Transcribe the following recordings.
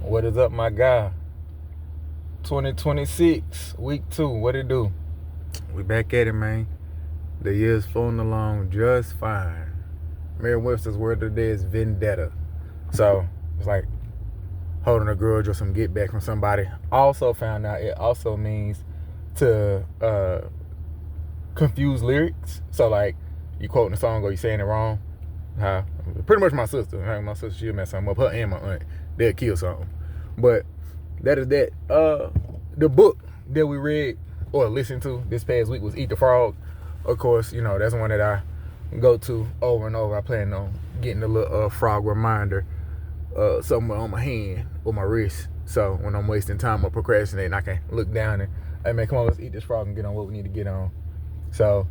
What is up, my guy? 2026, week 2. What it do? We back at it, man. The year's flown along just fine. Merriam-Webster's word of the day is vendetta. So, it's like holding a grudge or some get back from somebody. Also found out it also means to confuse lyrics. So, like, you quoting a song or you saying it wrong. Pretty much my sister. My sister, she'll mess something up. Her and my aunt, they'll kill something. But that is that. The book that we read or listened to this past week was Eat the Frog. Of course, you know, that's one that I go to over and over. I plan on getting a little frog reminder somewhere on my hand or my wrist. So when I'm wasting time or procrastinating, I can look down and, hey man, come on, let's eat this frog and get on what we need to get on. So,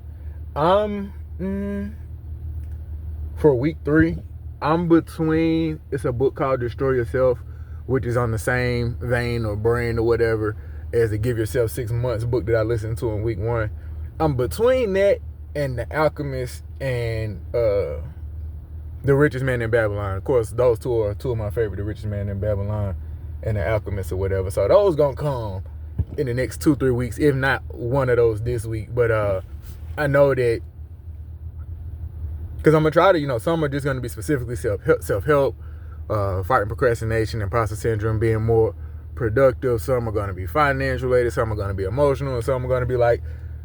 for week 3, I'm between, it's a book called Destroy Yourself, which is on the same vein or brand or whatever as the Give Yourself 6 Months book that I listened to in week 1. I'm between that and The Alchemist and The Richest Man in Babylon. Of course, those two are two of my favorite, The Richest Man in Babylon and The Alchemist or whatever. So those gonna come in the next 2-3 weeks, if not one of those this week. But I know that, because I'm going to try to, you know, some are just going to be specifically self-help, fighting procrastination, imposter syndrome, being more productive. Some are going to be finance related. Some are going to be emotional. And some are going to be like,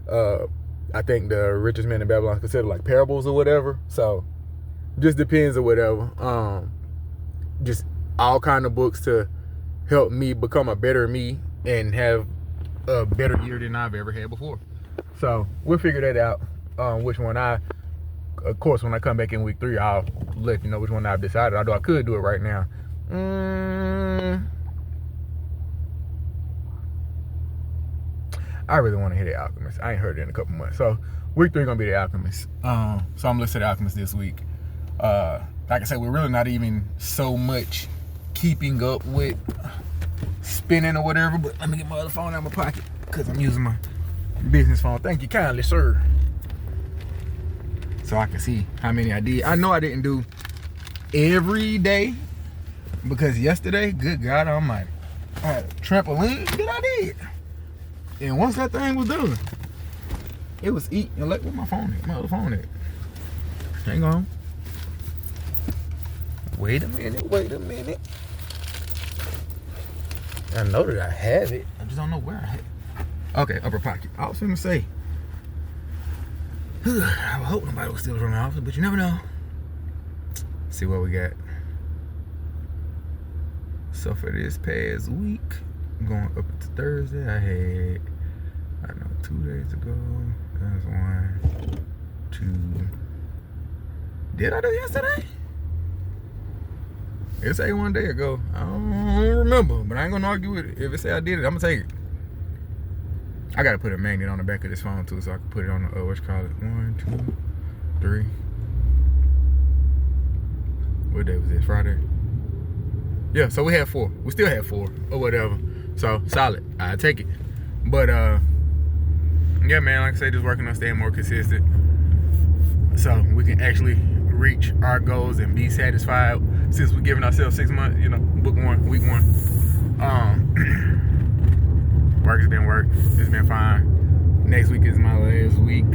I think The Richest Man in Babylon is considered like parables or whatever. So just depends or whatever. Just all kind of books to help me become a better me and have a better year than I've ever had before. So we'll figure that out, which one of course, when I come back in week 3, I'll let you know which one I've decided. Although I could do it right now. I really want to hear The Alchemist. I ain't heard it in a couple months. So week 3 gonna be The Alchemist. So I'm listening to The Alchemist this week. Like I said, we're really not even so much keeping up with spinning or whatever. But let me get my other phone out of my pocket because I'm using my business phone. Thank you kindly, sir. So I can see how many I did. I know I didn't do every day because yesterday, good God Almighty, I had a trampoline that I did. And once that thing was done, it was eating. Like, where my phone at? My other phone at? Hang on. Wait a minute. I know that I have it. I just don't know where I have it. Okay, upper pocket. I was gonna say, I would hope nobody was steal it from the office, but you never know. Let's see what we got. So for this past week, going up to Thursday, I had, 2 days ago. That's 1, 2. Did I do yesterday? It say 1 day ago. I don't remember, but I ain't gonna argue with it. If it say I did it, I'm gonna take it. I gotta put a magnet on the back of this phone too, so I can put it on the what you call it? 1, 2, 3. What day was this? Friday. Yeah, so we had 4. We still had 4 or whatever. So solid. I take it. But yeah, man. Like I said, just working on staying more consistent, so we can actually reach our goals and be satisfied. Since we're giving ourselves 6 months, you know, book 1, week 1. Work has been work. It's been fine. Next week is my last week.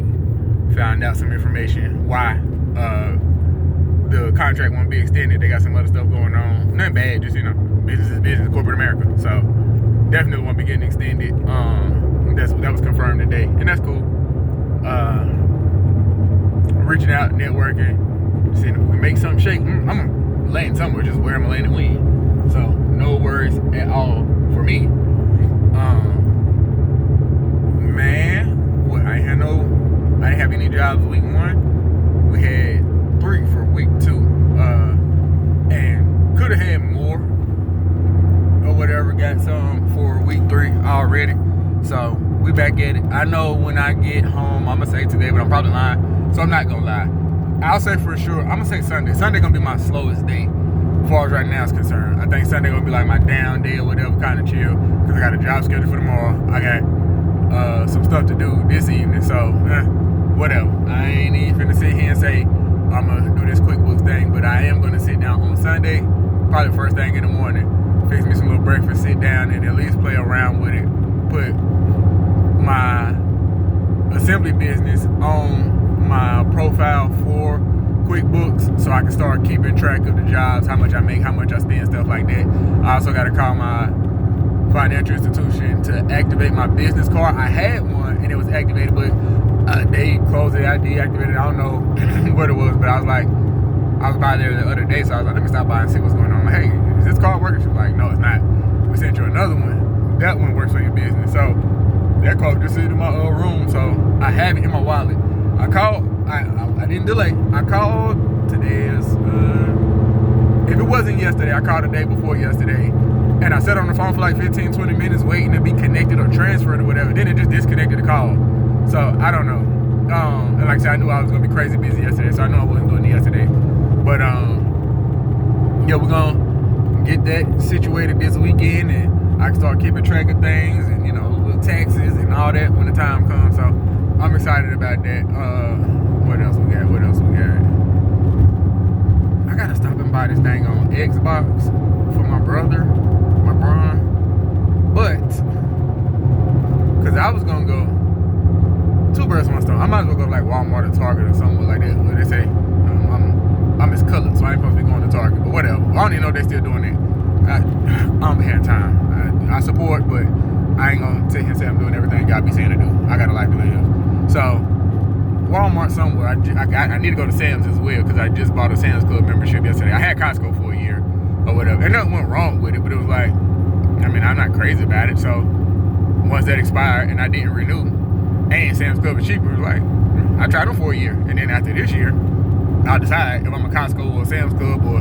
Found out some information why the contract won't be extended. They got some other stuff going on. Nothing bad, just, you know, business is business, corporate America. So definitely won't be getting extended. That was confirmed today, and that's cool. Reaching out, networking, seeing if we can make something shake. I'm laying somewhere, just where I'm laying the wind. So no worries at all for me. Man, I didn't have any jobs week 1. We had 3 for week 2, and could have had more or whatever. Got some for week 3 already. So we back at it. I know when I get home, I'm gonna say today, but I'm probably lying, so I'm not gonna lie. I'll say for sure, I'm gonna say Sunday. Sunday gonna be my slowest day as far as right now is concerned. I think Sunday gonna be like my down day or whatever, kind of chill, because I got a job scheduled for tomorrow. I got some stuff to do this evening, so whatever. I ain't even finna sit here and say I'm gonna do this QuickBooks thing, but I am gonna sit down on Sunday, probably first thing in the morning, fix me some little breakfast, sit down, and at least play around with it. Put my assembly business on my profile for QuickBooks so I can start keeping track of the jobs, how much I make, how much I spend, stuff like that. I also got to call my financial institution to activate my business card. I had one and it was activated, but they closed it. I deactivated it. I don't know what it was, but I was by there the other day, so I was like, let me stop by and see what's going on. I'm like, hey, is this card working? She was like, no, it's not. We sent you another one. That one works for your business. So that card just sitting in my room, so I have it in my wallet. I called. I didn't delay. I called today's. If it wasn't yesterday, I called the day before yesterday. And I sat on the phone for like 15, 20 minutes waiting to be connected or transferred or whatever. Then it just disconnected the call. So, I don't know. And like I said, I knew I was going to be crazy busy yesterday, so I know I wasn't doing it yesterday. But, yeah, we're going to get that situated this weekend, and I can start keeping track of things and, you know, little taxes and all that when the time comes. So, I'm excited about that. What else we got? I got to stop and buy this dang on Xbox for my brother. My Bron, but because I was gonna go two birds one stone. I might as well go to like Walmart or Target or somewhere like that. Where they say I'm his color, so I ain't supposed to be going to Target. But whatever. I don't even know if they still doing it. I don't have time. I support, but I ain't gonna sit here and say I'm doing everything God be saying to do. I got a life to live. So Walmart somewhere. I need to go to Sam's as well because I just bought a Sam's Club membership yesterday. I had Costco for a year or whatever, and nothing went wrong with it, but it was like, I mean, I'm not crazy about it. So once that expired and I didn't renew, and Sam's Club is cheaper, it was like, I tried them for a year, and then after this year, I'll decide if I'm a Costco or a Sam's Club, or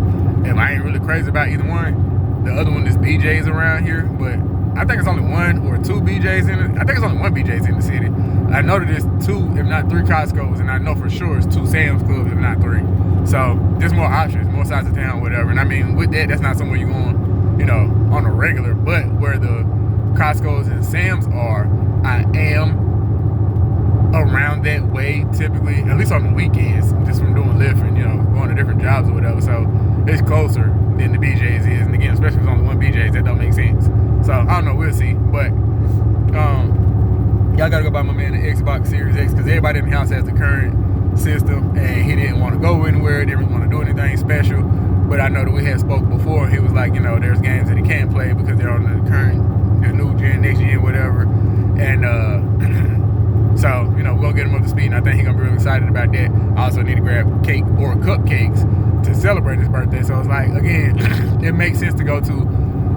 if I ain't really crazy about either one. The other one is BJ's around here, but I think it's only one or two BJ's in it. I think it's only one BJ's in the city. I know that there's two, if not three Costco's, and I know for sure it's two Sam's Clubs, if not three. So there's more options, more sides of town, whatever. And I mean, with that, that's not somewhere you're going, you know, on a regular. But where the Costco's and Sam's are, I am around that way typically, at least on the weekends, just from doing Lyft and, you know, going to different jobs or whatever. So it's closer than the BJ's is. And again, especially if it's only one BJ's, that don't make sense. So I don't know, we'll see. But y'all gotta go buy my man the Xbox Series X because everybody in the house has the current system and he didn't want to go anywhere, didn't want to do anything special. But I know that we had spoke before. He was like, you know, there's games that he can't play because they're on the new gen, next gen, whatever. And so, you know, we're gonna get him up to speed, and I think he's gonna be really excited about that. I also need to grab cake or cupcakes to celebrate his birthday. So it's like, again, it makes sense to go to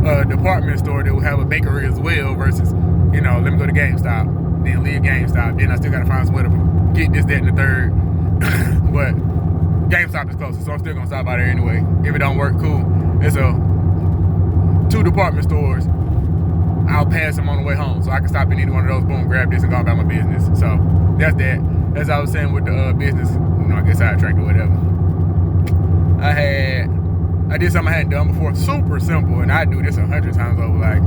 a department store that will have a bakery as well versus, you know, let me go to GameStop, then leave GameStop, then I still gotta find somewhere to get this, that, and the third. But GameStop is closer, so I'm still gonna stop by there anyway. If it don't work, cool. It's two department stores. I'll pass them on the way home, so I can stop in either one of those. Boom, grab this and go about my business. So that's that. As I was saying with the business, you know, I get sidetracked or whatever. I did something I hadn't done before, super simple, and I do this 100 times over. Like,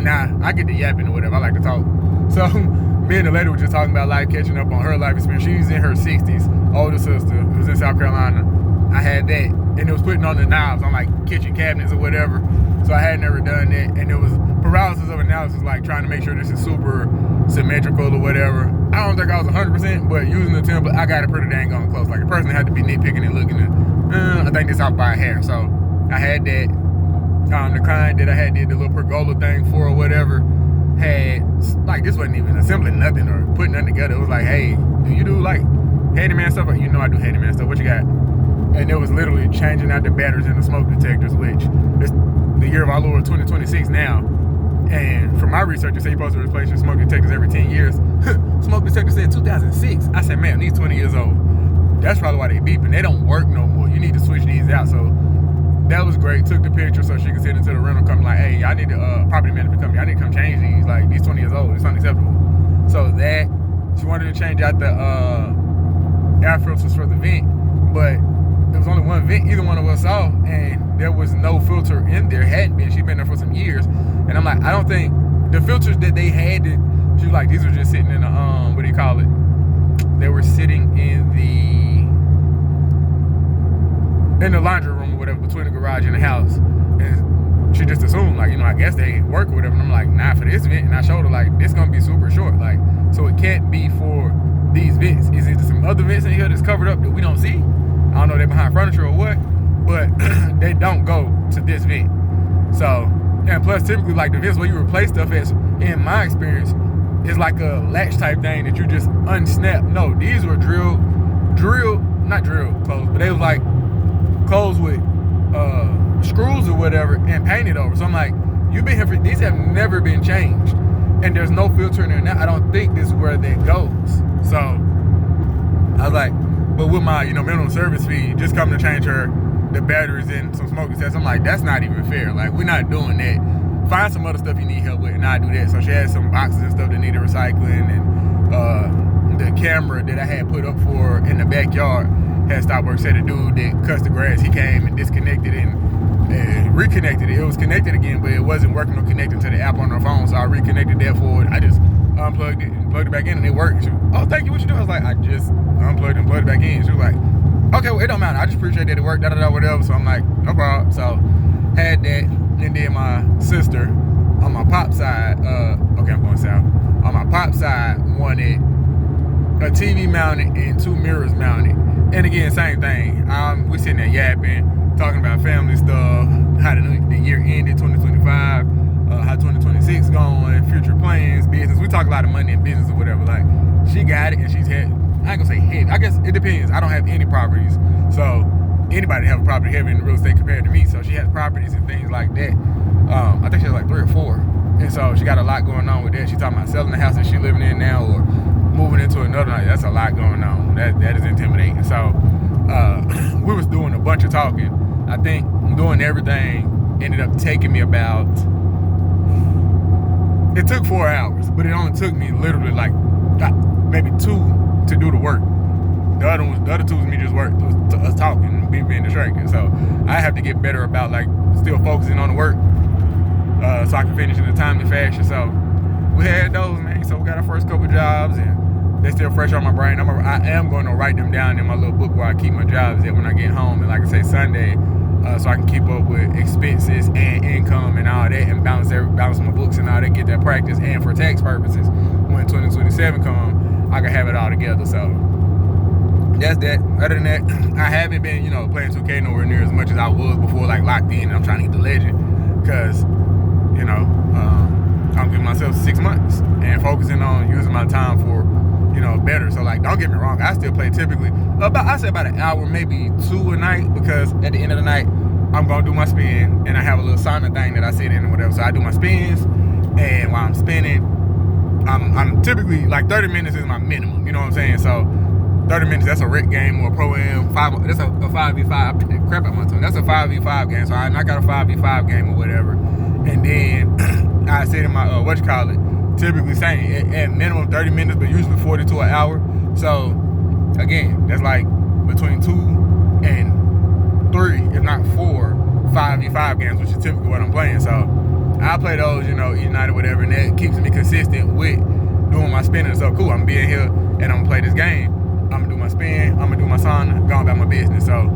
nah, I get to yapping or whatever. I like to talk. So me and the lady were just talking about life, catching up on her life experience. She's in her 60s, older sister, who's in South Carolina. I had that, and it was putting on the knobs on like kitchen cabinets or whatever. So I had never done that, and it was paralysis of analysis, like trying to make sure this is super symmetrical or whatever. I don't think I was 100%, but using the template, I got it pretty dang on close. Like the person had to be nitpicking and looking at, I think this off by a hair. So I had that. The client that I had did the little pergola thing for or whatever had, like, this wasn't even assembling nothing or putting nothing together. It was like, hey, do you do like handyman stuff? You know I do handyman stuff. What you got? And it was literally changing out the batteries in the smoke detectors, which is the year of our Lord 2026 now. And from my research, it said you're supposed to replace your smoke detectors every 10 years. Smoke detector said 2006. I said, man, these 20 years old. That's probably why they beeping. They don't work no more. You need to switch these out. So that was great. Took the picture so she could send it to the rental company like, hey, I need the property management company. I need to come change these. Like, these 20 years old. It's unacceptable. So that, she wanted to change out the air filters for the vent. But there was only one vent either one of us saw, and there was no filter in there. Hadn't been. She'd been there for some years. And I'm like, I don't think the filters that they had, she was like, these were just sitting in a, what do you call it? They were sitting in the laundry room or whatever, between the garage and the house. And she she just assumed, like, I guess they work or whatever. And I'm like, nah, for this event. And I showed her, like, this gonna be super short. Like, so it can't be for these vents. Is it some other vents in here that's covered up that we don't see? I don't know if they're behind furniture or what, but they don't go to this vent. So, and plus typically, like, the vents where you replace stuff at, in my experience, is like a latch type thing that you just unsnap. No, these were not drilled closed, but they was like closed with screws or whatever and painted over. So I'm like, you've been here for, these have never been changed, and there's no filter in there now. I don't think this is where that goes. So I was like, but with my minimum service fee, just coming to change the batteries and some smoke detectors, I'm like, that's not even fair. Like, we're not doing that. Find some other stuff you need help with, and I do that. So she had some boxes and stuff that needed recycling, and the camera that I had put up for her in the backyard had stopped work. Said the dude that cuts the grass, he came and disconnected and reconnected it. It was connected again, but it wasn't working or connecting to the app on her phone. So I reconnected that for it. I just unplugged it and plugged it back in, and it worked. She was, oh, thank you. What you doing? I was like, I just unplugged and plugged it back in. She was like, okay, well, it don't matter. I just appreciate that it worked, whatever. So I'm like, no problem. So had that, and then my sister on my pop side, okay, I'm going south. On my pop side, wanted a TV mounted and 2 mirrors mounted. And again, same thing. We sitting there yapping, talking about family stuff, how the year ended, 2025, how 2026 going, future plans, business. We talk a lot of money and business or whatever. Like, she got it, and she's had, I ain't gonna say hit. I guess it depends. I don't have any properties, so anybody have a property heavy in real estate compared to me. So she has properties and things like that. I think she has like 3 or 4, and so she got a lot going on with that. She's talking about selling the house that she's living in now, or moving into another. Like, that's a lot going on. That is intimidating. So we was doing a bunch of talking. I think doing everything ended up taking me about. It took 4 hours, but it only took me literally like maybe 2 to do the work. The other 2 was me just work, us talking, me being distracted. So I have to get better about like still focusing on the work, so I can finish in a timely fashion. So we had those, man. So we got our first couple jobs, and they still fresh on my brain. I am going to write them down in my little book where I keep my jobs at when I get home. And like I say, Sunday, so I can keep up with expenses and income and all that, and balance my books and all that, get that practice. And for tax purposes, when 2027 come, I can have it all together. So that's that. Other than that, I haven't been, playing 2K nowhere near as much as I was before, like locked in. And I'm trying to get the legend, because, I'm giving myself 6 months and focusing on using my time for, better. So like, don't get me wrong, I still play typically about an hour, maybe 2 a night, because at the end of the night, I'm gonna do my spin, and I have a little sauna thing that I sit in or whatever. So I do my spins, and while I'm spinning, I'm typically like 30 minutes is my minimum. You know what I'm saying? So 30 minutes, that's a rec game or a pro-am. That's a 5v5. Crap out my tongue. That's a 5v5 game. So I got a 5v5 game or whatever. And then I sit in my, typically saying at minimum 30 minutes, but usually 40 to an hour. So again, that's like between 2 and 3, if not 4, 5v5 games, which is typically what I'm playing. So I play those, each night or whatever, and that keeps me consistent with doing my spinning. So cool, I'm being here and I'm gonna play this game. I'm gonna do my spin, I'm gonna do my sauna, go about my business. So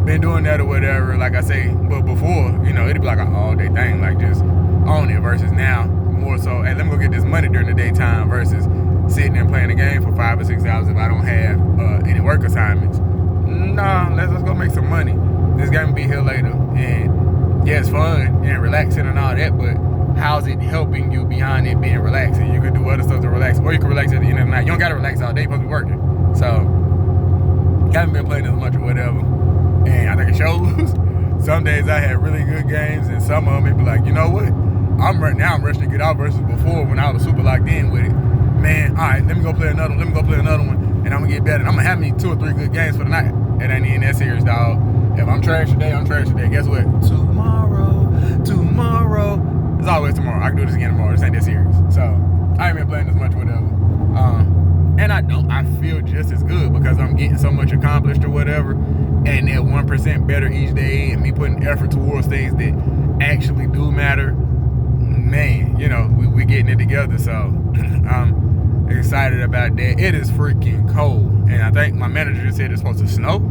been doing that or whatever, like I say. But before, it'd be like an all day thing, like just on it, versus now more so, hey, let me go get this money during the daytime, versus sitting there playing the game for 5 or 6 hours if I don't have any work assignments. Nah, let's go make some money. This game will be here later. And yeah, it's fun and relaxing and all that, but how's it helping you beyond it being relaxing? You could do other stuff to relax, or you can relax at the end of the night. You don't gotta relax all day, you're supposed to be working. So haven't been playing as much or whatever, and I think it shows. Some days I had really good games, and some of them it'd be like, you know what, I'm rushing to get out, versus before when I was super locked in with it. Man, all right, let me go play another one, and I'm gonna get better. And I'm gonna have me 2 or 3 good games for the night. It ain't even that serious, dog. If I'm trash today, I'm trash today. Guess what? Tomorrow, it's always tomorrow. I can do this again tomorrow. This ain't that serious. So I ain't been playing as much, whatever. And I feel just as good, because I'm getting so much accomplished or whatever, and that 1% better each day, and me putting effort towards things that actually do matter. Man, we getting it together. So I'm excited about that. It is freaking cold, and I think my manager just said it's supposed to snow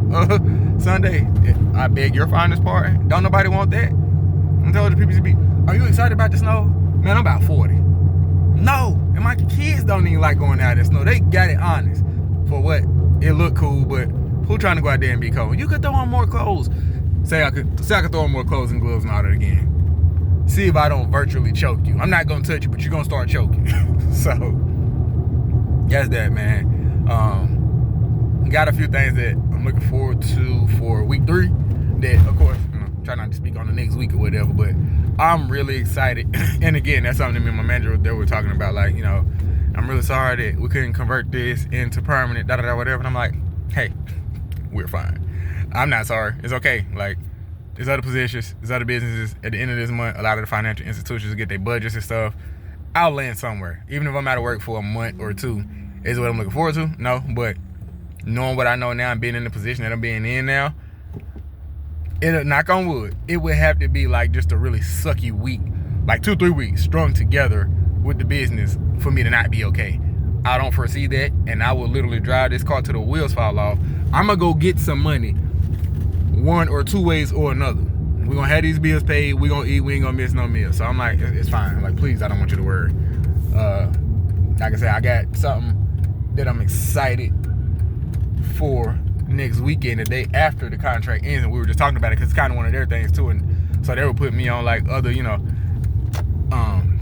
Sunday. I beg your finest pardon. Don't nobody want that. I'm told the people to be, are you excited about the snow? Man, I'm about 40. No, and my kids don't even like going out in the snow. They got it honest for what it looked cool, but who trying to go out there and be cold? You could throw on more clothes. Say I could throw on more clothes and gloves and all that again. See if I don't virtually choke you. I'm not gonna touch you, but you're gonna start choking. So that's that, man. Got a few things that I'm looking forward to for week 3. That, of course, try not to speak on the next week or whatever, but I'm really excited. And again, that's something that me and my manager they were talking about. Like, I'm really sorry that we couldn't convert this into permanent, whatever. And I'm like, hey, we're fine. I'm not sorry. It's okay. Like, there's other positions, there's other businesses. At the end of this month, a lot of the financial institutions get their budgets and stuff. I'll land somewhere. Even if I'm out of work for a month or 2, is what I'm looking forward to? No, but knowing what I know now and being in the position that I'm being in now, it'll, knock on wood, it would have to be like just a really sucky week, like 2-3 weeks strung together with the business for me to not be okay. I don't foresee that, and I will literally drive this car till the wheels fall off. I'm gonna go get some money one or 2 ways or another. We're gonna have these bills paid, we're gonna eat, we ain't gonna miss no meal. So I'm like, it's fine. Like, please, I don't want you to worry. Like I said, I got something that I'm excited for next weekend, the day after the contract ends, and we were just talking about it because it's kind of one of their things too, and so they were putting me on like other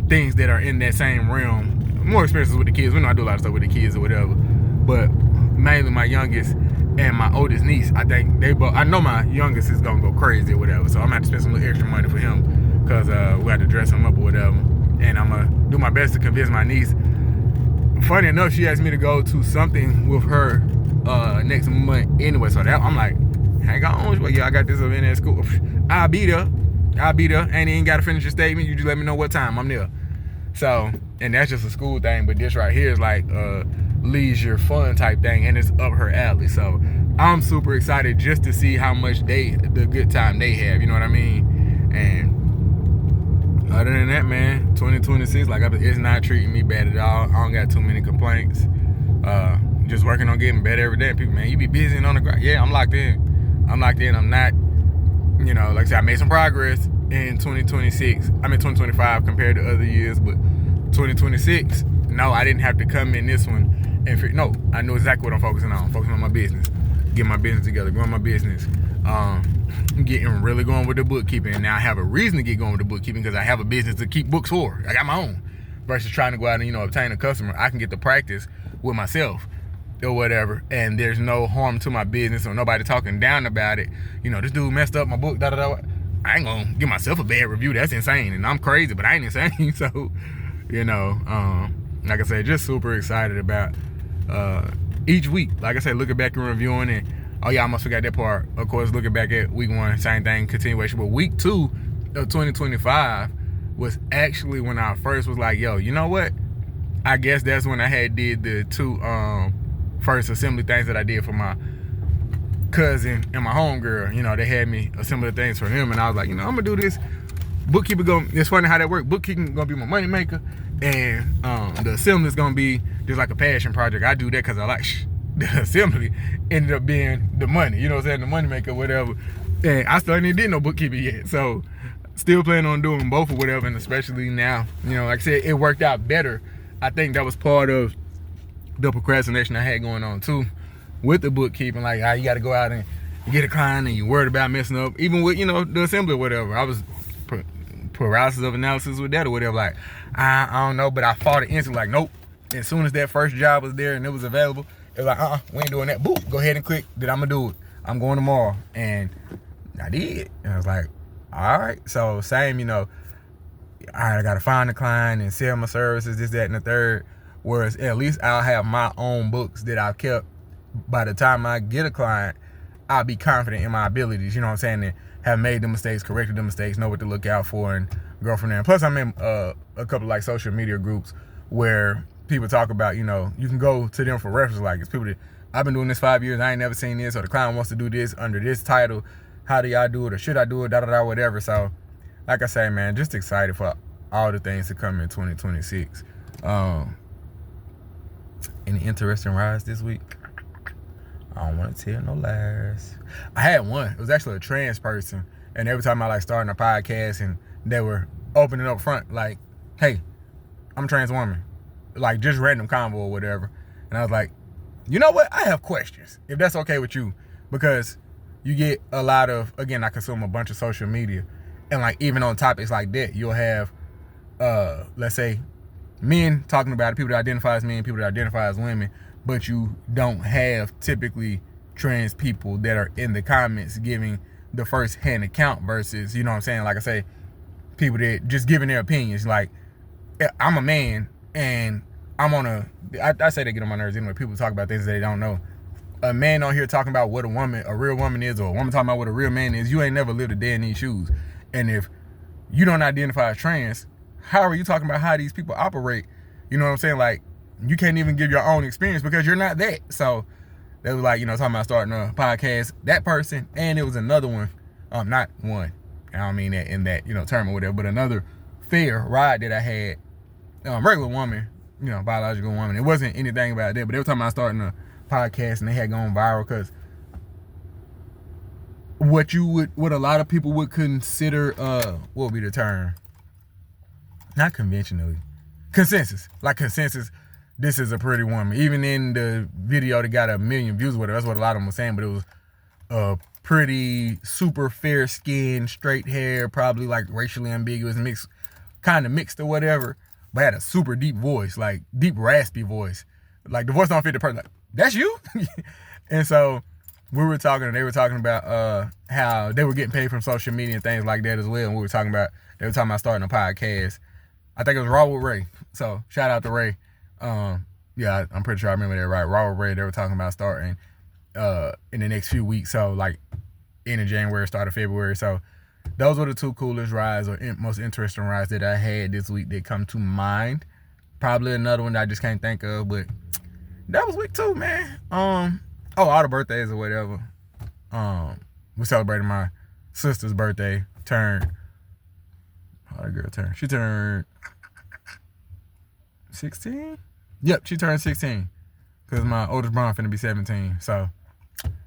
things that are in that same realm, more experiences with the kids. We know I do a lot of stuff with the kids or whatever, but mainly my youngest and my oldest niece, I think they both, I know my youngest is gonna go crazy or whatever, so I'm gonna have to spend some little extra money for him because we have to dress him up or whatever, and I'm gonna do my best to convince my niece. Funny enough, she asked me to go to something with her next month anyway, so that I'm like, hang on, well, yeah, I got this event at school. I'll be there. Ain't even gotta finish your statement. You just let me know what time I'm there. So, and that's just a school thing, but this right here is like leisure fun type thing, and it's up her alley. So I'm super excited just to see how much the good time they have, you know what I mean? And other than that, man, 2026, like, it's not treating me bad at all. I don't got too many complaints. Just working on getting better every day. People, man, you be busy and on the grind. Yeah, I'm locked in. I'm not, like I said, I made some progress in 2025 compared to other years, but 2026, no, I didn't have to come in this one and no, I know exactly what I'm focusing on. I'm focusing on my business, getting my business together, growing my business, getting really going with the bookkeeping. And now I have a reason to get going with the bookkeeping because I have a business to keep books for. I got my own. Versus trying to go out and, obtain a customer, I can get the practice with myself or whatever, and there's no harm to my business or nobody talking down about it. This dude messed up my book, I ain't gonna give myself a bad review. That's insane, and I'm crazy, but I ain't insane. So, like I said, just super excited about each week. Like I said, looking back and reviewing it. Oh yeah, I almost forgot that part. Of course, looking back at week 1, same thing, continuation. But week 2 of 2025 was actually when I first was like, yo, you know what? I guess that's when I had did the 2 first assembly things that I did for my cousin and my homegirl. They had me assemble the things for him, and I was like, I'm gonna do this. Bookkeeping it's funny how that works. Bookkeeping gonna be my money maker, and the assembly is gonna be just like a passion project. I do that because I like the assembly ended up being the money, the money maker, whatever. And I still ain't did no bookkeeping yet, so still planning on doing both or whatever. And especially now, like I said, it worked out better. I think that was part of the procrastination I had going on too with the bookkeeping, like how you got to go out and get a client and you're worried about messing up, even with the assembly or whatever. I was paralysis of analysis with that or whatever. Like I don't know, but I fought it instantly. Like, nope. As soon as that first job was there and it was available, it was like, we ain't doing that. Boop, go ahead and click that. I'm gonna do it. I'm going tomorrow, and I did. And I was like, all right. So same, I gotta find a client and sell my services, this, that, and the third. Whereas at least I'll have my own books that I've kept. By the time I get a client, I'll be confident in my abilities, and have made the mistakes, corrected the mistakes, know what to look out for, and go from there. And plus, I'm in a couple like social media groups where people talk about, you can go to them for reference. Like, it's people that, I've been doing this 5 years, I ain't never seen this, or the client wants to do this under this title. How do y'all do it, or should I do it, whatever. So, like I say, man, just excited for all the things to come in 2026. Any interesting rides this week? I don't want to tell no lies. I had one. It was actually a trans person. And every time I starting a podcast and that were opening up front, like, hey, I'm a trans woman. Like, just random convo or whatever. And I was like, you know what? I have questions, if that's okay with you. Because you get a lot of, again, I consume a bunch of social media. And, like, even on topics like that, you'll have, let's say, men talking about it, people that identify as men, people that identify as women. But you don't have typically trans people that are in the comments giving the first-hand account versus, you know what I'm saying? Like I say, people that just giving their opinions. Like, I'm a man, and I'm on I say they get on my nerves anyway. People talk about things they don't know. A man on here talking about what a real woman is, or a woman talking about what a real man is, you ain't never lived a day in these shoes. And if you don't identify as trans, how are you talking about how these people operate? You know what I'm saying? Like, you can't even give your own experience because you're not that. So they was like, you know, talking about starting a podcast, that person, and it was another one, not one, I don't mean that in that, you know, term or whatever, but another fair ride that I had, regular woman, you know, biological woman. It wasn't anything about that, but every time I started a podcast and they had gone viral, because what a lot of people would consider, what would be the term? Not conventionally, consensus. Like consensus, this is a pretty woman. Even in the video that got 1 million views with her, that's what a lot of them were saying, but it was a pretty super fair skin, straight hair, probably like racially ambiguous, mixed, kind of mixed or whatever, but had a super deep voice, like deep raspy voice. Like the voice don't fit the person. Like, that's you? And so we were talking, and they were talking about how they were getting paid from social media and things like that as well. And they were talking about starting a podcast. I think it was Raw with Ray. So shout out to Ray. Yeah, I'm pretty sure I remember that right. Raw with Ray, they were talking about starting in the next few weeks. So like end of January, start of February. So those were the two coolest rides or most interesting rides that I had this week that come to mind. Probably another one that I just can't think of, but that was week 2, man. All the birthdays or whatever. We celebrated my sister's birthday. How the girl turned? She turned 16? Yep, she turned 16. Because my oldest brother finna be 17. So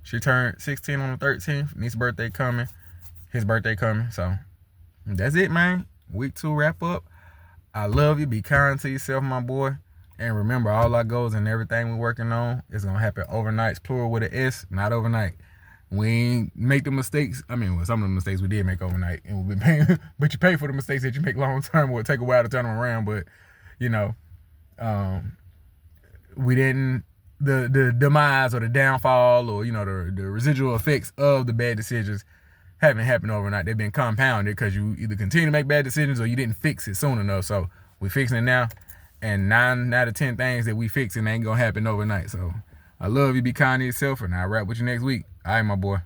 she turned 16 on the 13th. Niece's birthday coming. His birthday coming. So that's it, man. Week 2 wrap up. I love you. Be kind to yourself, my boy. And remember, all our goals and everything we're working on is going to happen overnight. Plural with an S, not overnight. We ain't make the mistakes. I mean, well, some of the mistakes we did make overnight. And we've been paying, but you pay for the mistakes that you make long term, or it take a while to turn them around. But, you know, we didn't, the demise or the downfall or, you know, the residual effects of the bad decisions haven't happened overnight. They've been compounded because you either continue to make bad decisions or you didn't fix it soon enough. So we're fixing it now. And 9 out of 10 things that we fixing ain't gonna happen overnight. So I love you. Be kind to yourself, and I'll rap with you next week. All right, my boy.